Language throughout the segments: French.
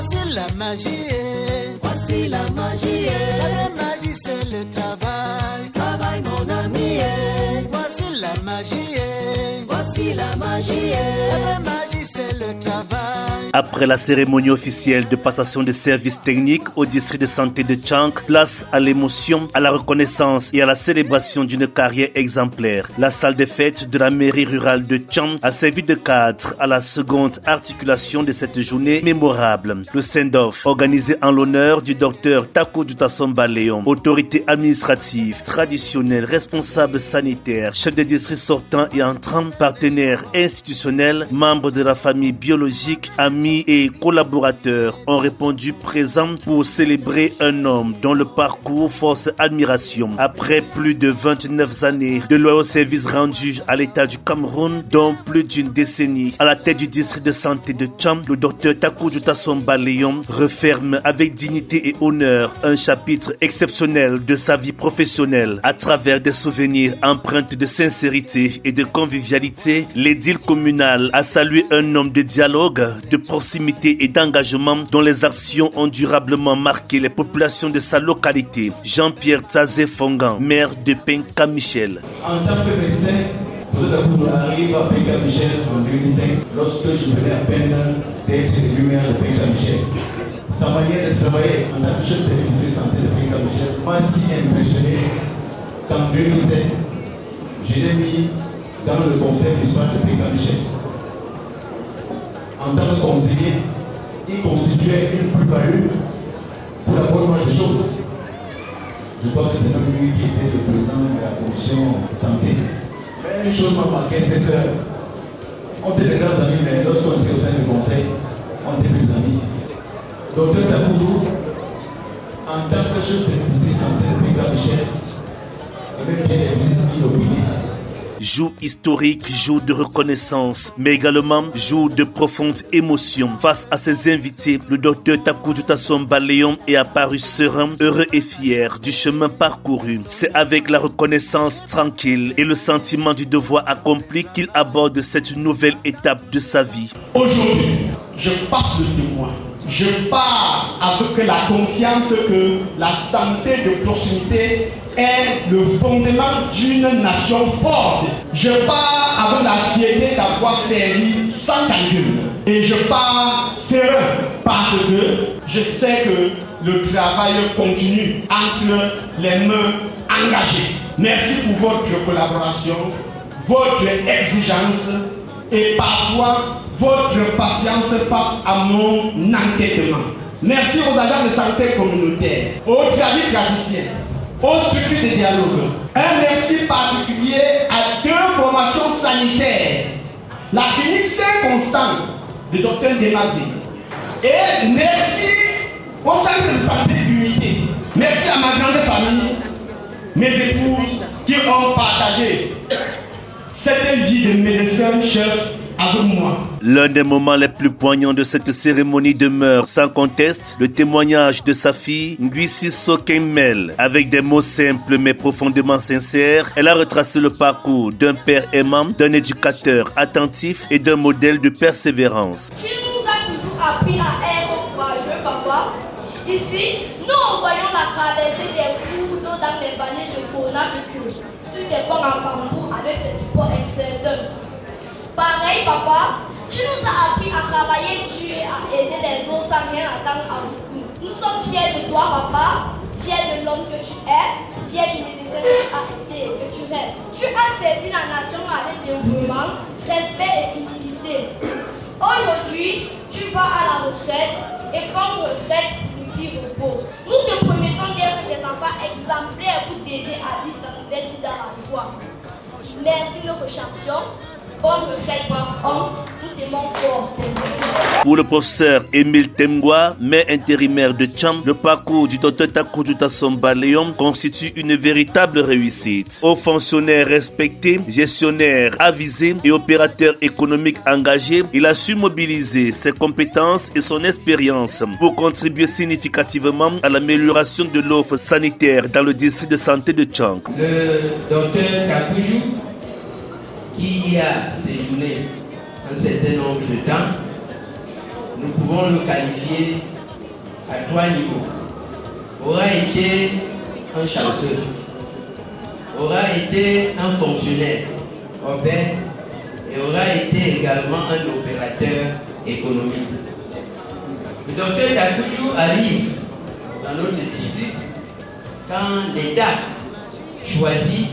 Voici la magie. Voici la magie. La vraie magie, c'est le travail. Travail, mon ami. Voici la magie. Voici la magie. La vraie magie, c'est le travail. Après la cérémonie officielle de passation de services techniques au district de santé de Tchank, place à l'émotion, à la reconnaissance et à la célébration d'une carrière exemplaire. La salle des fêtes de la mairie rurale de Tchank a servi de cadre à la seconde articulation de cette journée mémorable. Le send-off, organisé en l'honneur du docteur Taku Jutasomba Léon, autorité administrative, traditionnelle, responsable sanitaire, chef de district sortant et entrant, partenaire institutionnel, membre de la famille biologique, amis et collaborateurs ont répondu présents pour célébrer un homme dont le parcours force admiration. Après plus de 29 années de loyaux services rendus à l'État du Cameroun, dont plus d'une décennie à la tête du district de santé de Tcham, le docteur Taku Jutasomba Léon referme avec dignité et honneur un chapitre exceptionnel de sa vie professionnelle. À travers des souvenirs empreintes de sincérité et de convivialité, l'édile communal a salué un homme de dialogue, de proximité et d'engagement dont les actions ont durablement marqué les populations de sa localité. Jean-Pierre Tazé Fongan, maire de Penka-Michel. En tant que médecin, Taku arrive à Penka-Michel en 2005 lorsque je venais à peine d'être élu maire de Penka-Michel. Sa manière de travailler en tant que chef de service de santé de Penka-Michel m'a si impressionné qu'en 2007, je l'ai mis dans le conseil du soin de Penka-Michel. En tant que conseiller, il constituait une plus-value pour la bonne marche des choses. Je crois que c'est même lui qui était le président de la commission santé. Mais une chose m'a marqué, c'est qu'on était des grands amis, mais lorsqu'on était au sein du conseil, on était plus amis. Docteur Takoudou, en tant que chef de district santé de Penka-Michel, avait bien inopinés. Jour historique, jour de reconnaissance, mais également jour de profonde émotion. Face à ses invités, le docteur Taku Jutasomba Léon est apparu serein, heureux et fier du chemin parcouru. C'est avec la reconnaissance tranquille et le sentiment du devoir accompli qu'il aborde cette nouvelle étape de sa vie. Aujourd'hui, je passe le témoin. Je pars avec la conscience que la santé de proximité est le fondement d'une nation forte. Je pars avec la fierté d'avoir servi sans calcul. Et je pars serein parce que je sais que le travail continue entre les mains engagées. Merci pour votre collaboration, votre exigence et parfois votre patience face à mon entêtement. Merci aux agents de santé communautaire, aux praticiens, aux structures de dialogue. Un merci particulier à deux formations sanitaires, la clinique Saint-Constant de Dr Demazé. Et merci au centre de santé d'unité. Merci à ma grande famille, mes épouses qui ont partagé cette vie de médecin chef avec moi. L'un des moments les plus poignants de cette cérémonie demeure sans conteste le témoignage de sa fille Nguissi Sokemel. Avec des mots simples mais profondément sincères, elle a retracé le parcours d'un père aimant, d'un éducateur attentif et d'un modèle de persévérance. Tu nous as toujours appris à être courageux, papa. Ici, nous voyons la traversée des cours d'eau dans les vallées de Fonage sur des ponts en bambou avec ses supports incertains. Pareil, papa, tu nous as appris à travailler dur et à aider les autres sans rien attendre en retour. Nous sommes fiers de toi, papa, fiers de l'homme que tu es, fiers du médecin que tu as été et que tu restes. Tu as servi la nation avec dévouement, respect et humilité. Aujourd'hui, tu vas à la retraite et comme retraite signifie repos. Nous te promettons d'être des enfants exemplaires pour t'aider à vivre ta nouvelle vie dans la joie. Merci notre champion. Pour le professeur Émile Temgwa, maire intérimaire de Tcham, le parcours du docteur Taku Jutasomba Léon constitue une véritable réussite. Haut fonctionnaire respecté, gestionnaire avisé et opérateur économique engagé, il a su mobiliser ses compétences et son expérience pour contribuer significativement à l'amélioration de l'offre sanitaire dans le district de santé de Tchang. Le docteur Taku qui a séjourné un certain nombre de temps, nous pouvons le qualifier à 3 niveaux. Aura été un chanceux, aura été un fonctionnaire, Robert, et aura été également un opérateur économique. Le docteur Takuju arrive dans notre district quand l'État choisit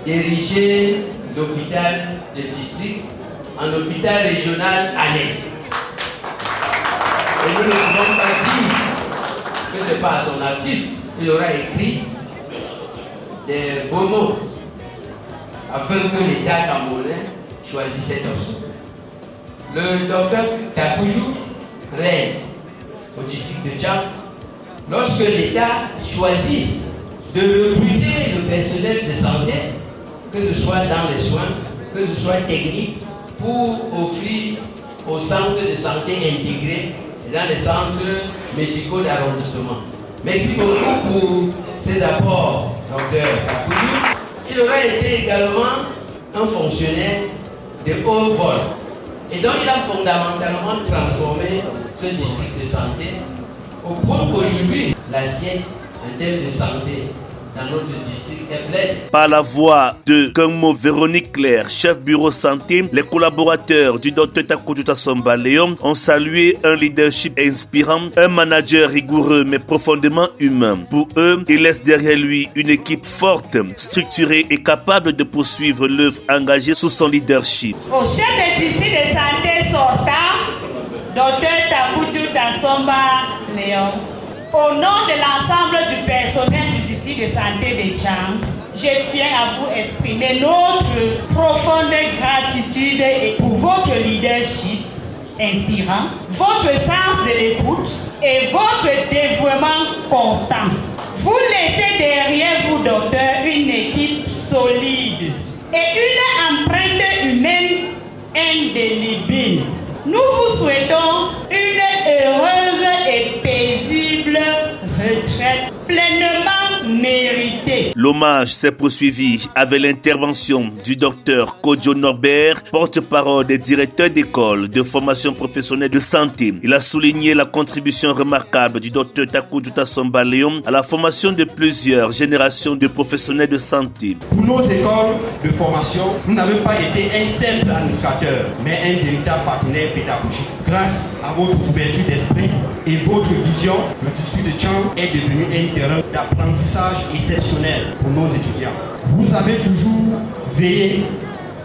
d'ériger l'hôpital de district en hôpital régional annexe. Et nous ne pouvons pas dire que ce n'est pas à son actif. Il aura écrit des beaux mots afin que l'État camerounais choisisse cette option. Le docteur Takuju règne au district de Tchang lorsque l'État choisit de recruter le personnel de santé, que ce soit dans les soins, que ce soit technique, pour offrir aux centres de santé intégrés et dans les centres médicaux d'arrondissement. Merci beaucoup pour ces apports, docteur Takuju. Il aura été également un fonctionnaire de haut vol. Et donc il a fondamentalement transformé ce district de santé au point qu'aujourd'hui, l'assiette en termes de santé dans notre district est pleine. Par la voix de Kangmo Véronique Claire, chef bureau santé, les collaborateurs du Dr Takuju Tasomba Léon ont salué un leadership inspirant, un manager rigoureux mais profondément humain. Pour eux, il laisse derrière lui une équipe forte, structurée et capable de poursuivre l'œuvre engagée sous son leadership. Au chef de district de santé sortant, Dr Takuju Tasomba Léon, au nom de l'ensemble du personnel du district de santé de Tchang, je tiens à vous exprimer notre profonde gratitude pour votre leadership inspirant, votre sens de l'écoute et votre dévouement constant. Vous laissez derrière vous, docteur, une équipe solide et une empreinte humaine indélébile. Nous vous souhaitons une heureuse et paisible retraite pleinement méritée. L'hommage s'est poursuivi avec l'intervention du docteur Kodjo Norbert, porte-parole des directeurs d'école de formation professionnelle de santé. Il a souligné la contribution remarquable du docteur Takuju Tasomba Léon à la formation de plusieurs générations de professionnels de santé. Pour nos écoles de formation, nous n'avons pas été un simple administrateur, mais un véritable partenaire pédagogique. Grâce à votre ouverture d'esprit et votre vision, le district de Tchang est devenu un terrain d'apprentissage exceptionnel pour nos étudiants. Vous avez toujours veillé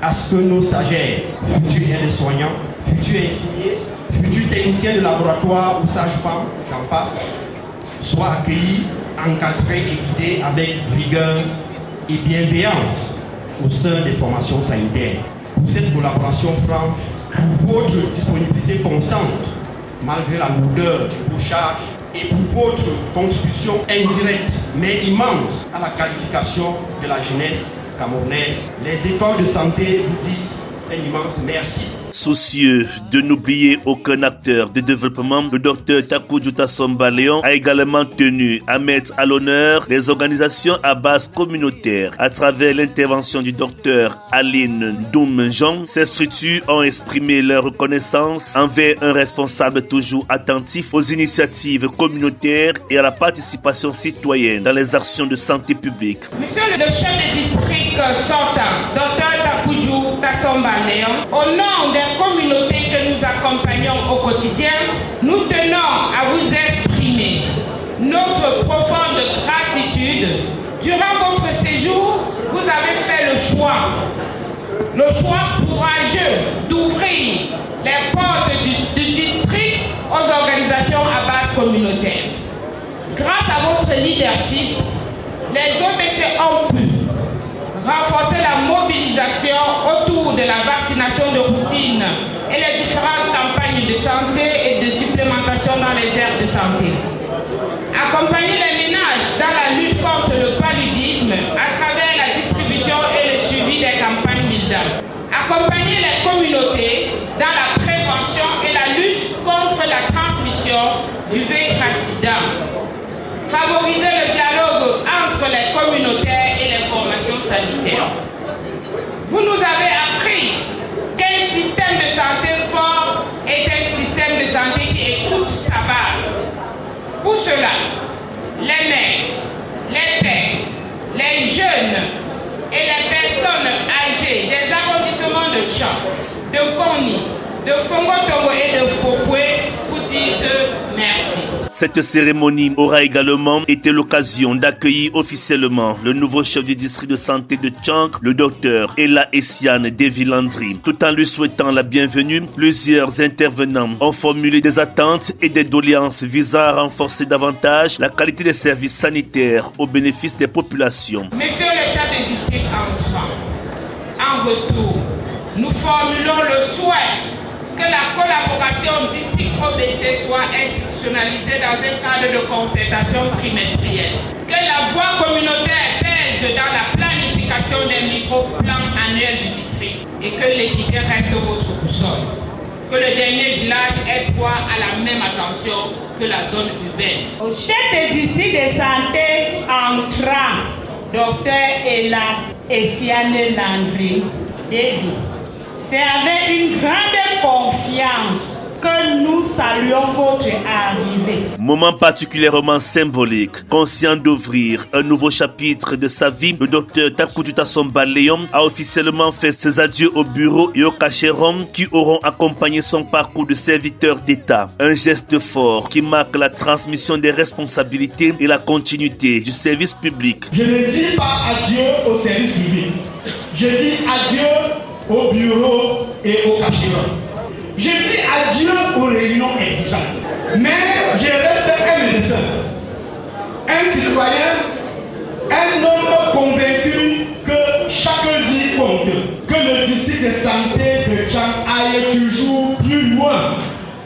à ce que nos stagiaires, futurs aides-soignants, futurs infirmiers, futurs techniciens de laboratoire ou sages-femmes, j'en passe, soient accueillis, encadrés et guidés avec rigueur et bienveillance au sein des formations sanitaires. Pour cette collaboration franche, pour votre disponibilité constante, malgré la lourdeur de vos charges, et pour votre contribution indirecte mais immense à la qualification de la jeunesse camerounaise. Les écoles de santé vous disent un immense merci. Soucieux de n'oublier aucun acteur de développement, le docteur Takuju Tasomba Léon a également tenu à mettre à l'honneur les organisations à base communautaire. À travers l'intervention du docteur Aline Doumjong, ces structures ont exprimé leur reconnaissance envers un responsable toujours attentif aux initiatives communautaires et à la participation citoyenne dans les actions de santé publique. Monsieur le chef de district sortant, docteur Takuju Tasomba Léon, au nom des communautés que nous accompagnons au quotidien, nous tenons à vous exprimer notre profonde gratitude. Durant votre séjour, vous avez fait le choix courageux d'ouvrir les portes du district aux organisations à base communautaire. Grâce à votre leadership, les OBC ont pu renforcer la mobilisation autour de la vaccination de routine et les différentes campagnes de santé et de supplémentation dans les aires de santé. Accompagner les ménages dans la lutte contre le paludisme à travers la distribution et le suivi des campagnes MILDA. Accompagner les communautés dans la prévention et la lutte contre la transmission du VIH/SIDA. Favoriser le dialogue entre les communautaires et les formations sanitaires. Vous nous avez appris qu'un système de santé fort est un système Pour cela, les mères, les pères, les jeunes et les personnes âgées des arrondissements de Tchang, de Koni, de Fongo-Tongo et de Fokwe vous disent merci. Cette cérémonie aura également été l'occasion d'accueillir officiellement le nouveau chef du district de santé de Tchang, le docteur Ella Essiane Devilandri. Tout en lui souhaitant la bienvenue, plusieurs intervenants ont formulé des attentes et des doléances visant à renforcer davantage la qualité des services sanitaires au bénéfice des populations. Monsieur le chef de district entrant, en retour, nous formulons le souhait que la collaboration district-OBC soit institutionnalisée dans un cadre de concertation trimestrielle. Que la voix communautaire pèse dans la planification des micro-plans annuels du district et que l'équité reste votre boussole. Que le dernier village ait droit à la même attention que la zone urbaine. Au chef de district de santé entrant, Dr Ella Essiane Landry, c'est avec une grande confiance que nous saluons votre arrivée. Moment particulièrement symbolique, conscient d'ouvrir un nouveau chapitre de sa vie, le docteur Takuju Tassomba Léon a officiellement fait ses adieux au bureau et au cachéron qui auront accompagné son parcours de serviteur d'État. Un geste fort qui marque la transmission des responsabilités et la continuité du service public. Je ne dis pas adieu au service public, je dis adieu au bureau et au cachéron. Je dis adieu aux réunions exigeantes. Mais je reste un médecin, un citoyen, un homme convaincu que chaque vie compte, que le district de santé de Tchang aille toujours plus loin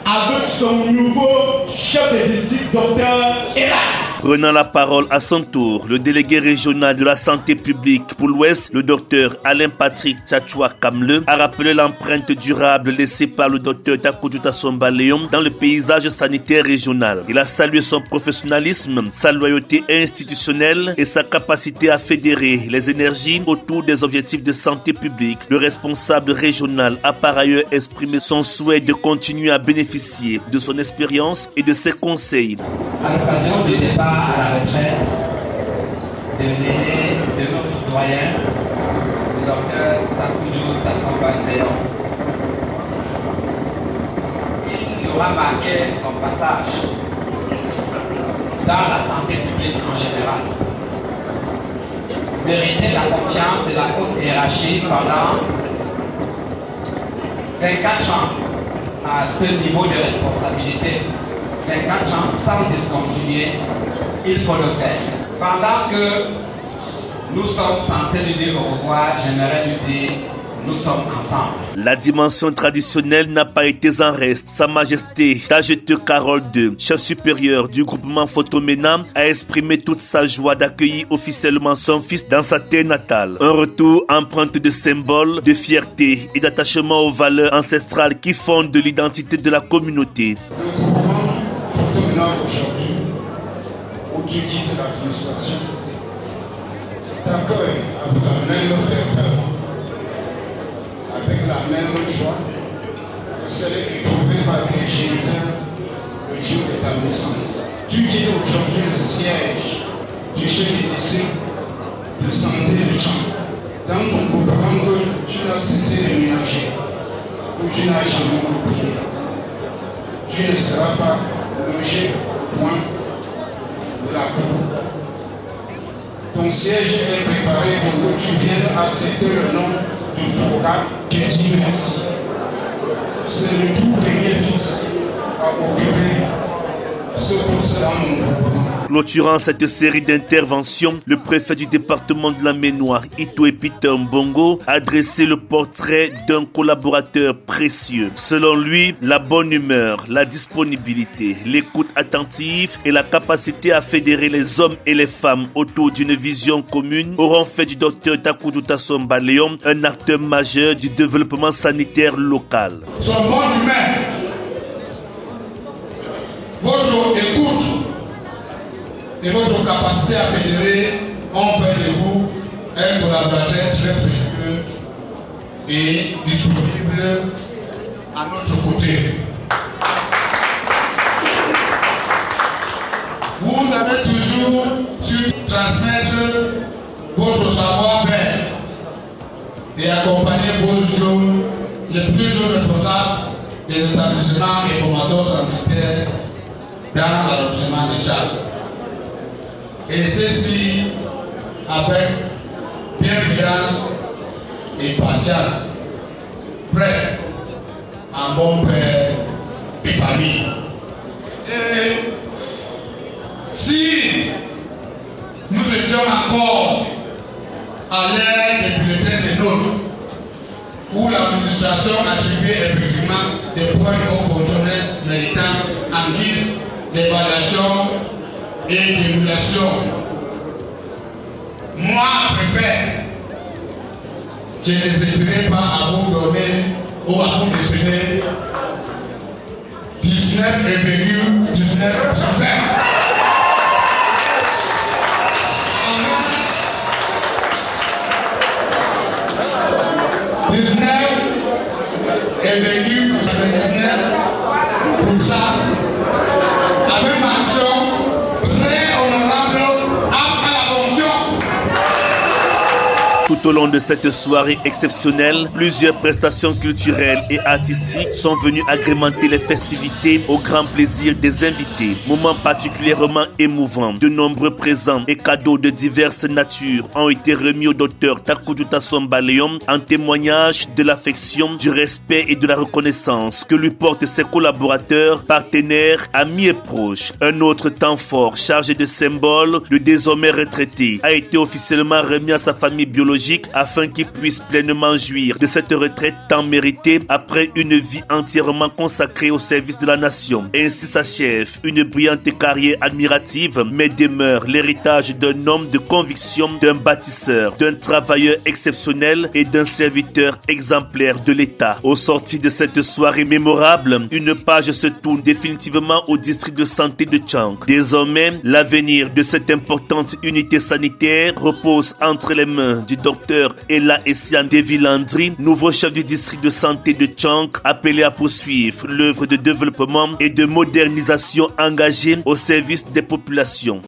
avec son nouveau chef de district, docteur Ella. Prenant la parole à son tour, le délégué régional de la santé publique pour l'Ouest, le docteur Alain-Patrick Tchatchoua Kamle, a rappelé l'empreinte durable laissée par le docteur Takuju Tassomba Léon dans le paysage sanitaire régional. Il a salué son professionnalisme, sa loyauté institutionnelle et sa capacité à fédérer les énergies autour des objectifs de santé publique. Le responsable régional a par ailleurs exprimé son souhait de continuer à bénéficier de son expérience et de ses conseils. À l'occasion du départ à la retraite de l'aîné de notre doyen, le docteur Takuju Tassomba Léon, il aura marqué son passage dans la santé publique en général. Mériter la confiance de la haute hiérarchie pendant 24 ans à ce niveau de responsabilité. 24 ans sans discontinuer, il faut le faire. Pendant que nous sommes censés lui dire au revoir, j'aimerais lui dire nous sommes ensemble. La dimension traditionnelle n'a pas été en reste. Sa Majesté Tajeté Carole II, chef supérieur du groupement Photomena, a exprimé toute sa joie d'accueillir officiellement son fils dans sa terre natale. Un retour empreinte de symboles, de fierté et d'attachement aux valeurs ancestrales qui fondent l'identité de la communauté. Aujourd'hui, au Dieu de l'administration, t'accueille avec la même ferveur, avec la même joie, celle éprouvée par tes géniteurs le jour de ta naissance. Tu es aujourd'hui le siège du chef du district de santé de Tchang. Dans ton gouvernement, tu n'as cessé de ménager, où tu n'as jamais oublié. Tu ne seras pas logé au point de la cour. Ton siège est préparé pour que tu viennes accepter le nom de Foka. Je dis merci. C'est le tout premier fils à occuper ce poste dans mon gouvernement. Clôturant cette série d'interventions, le préfet du département de la Maine-Noire, Itoé Peter Mbongo, a dressé le portrait d'un collaborateur précieux. Selon lui, la bonne humeur, la disponibilité, l'écoute attentive et la capacité à fédérer les hommes et les femmes autour d'une vision commune auront fait du docteur Takuju Tassomba Léon un acteur majeur du développement sanitaire local. Son bonne humeur, votre écoute et votre capacité à fédérer ont fait de vous un collaborateur très précieux et disponible à notre côté. établissements et formations sanitaires dans l'arrondissement de Tchad. Et ceci avec bienveillance et patience, bref, un bon père de famille. Et si nous étions encore à l'ère des bulletins de notes, où l'administration attribuait effectivement des points aux fonctionnaires méritants en guise d'évaluation et d'émulation, moi, je préfère, je n'hésiterai pas à vous donner ou à vous dessiner 19,19 sur 20. Avec mention très honorable à la fonction. Tout au long de cette soirée exceptionnelle, plusieurs prestations culturelles et artistiques sont venues agrémenter les festivités au grand plaisir des invités. Moment particulièrement émouvant, de nombreux présents et cadeaux de diverses natures ont été remis au docteur Takujou Tassomba Léon en témoignage de l'affection, du respect et de la reconnaissance que lui portent ses collaborateurs, partenaires, amis et proches. Un autre temps fort chargé de symboles, le désormais retraité a été officiellement remis à sa famille biologique afin qu'il puisse pleinement jouir de cette retraite tant méritée après une vie entièrement consacrée au service de la nation. Ainsi s'achève une brillante carrière admirative, mais demeure l'héritage d'un homme de conviction, d'un bâtisseur, d'un travailleur exceptionnel et d'un serviteur exemplaire de l'État. Au sortir de cette soirée mémorable, une page se tourne définitivement au district de santé de Tchang. Désormais, l'avenir de cette importante unité sanitaire repose entre les mains du docteur Ella Essian Devilandri, nouveau chef du district de santé de Tchang, appelé à poursuivre l'œuvre de développement et de modernisation engagée au service des populations.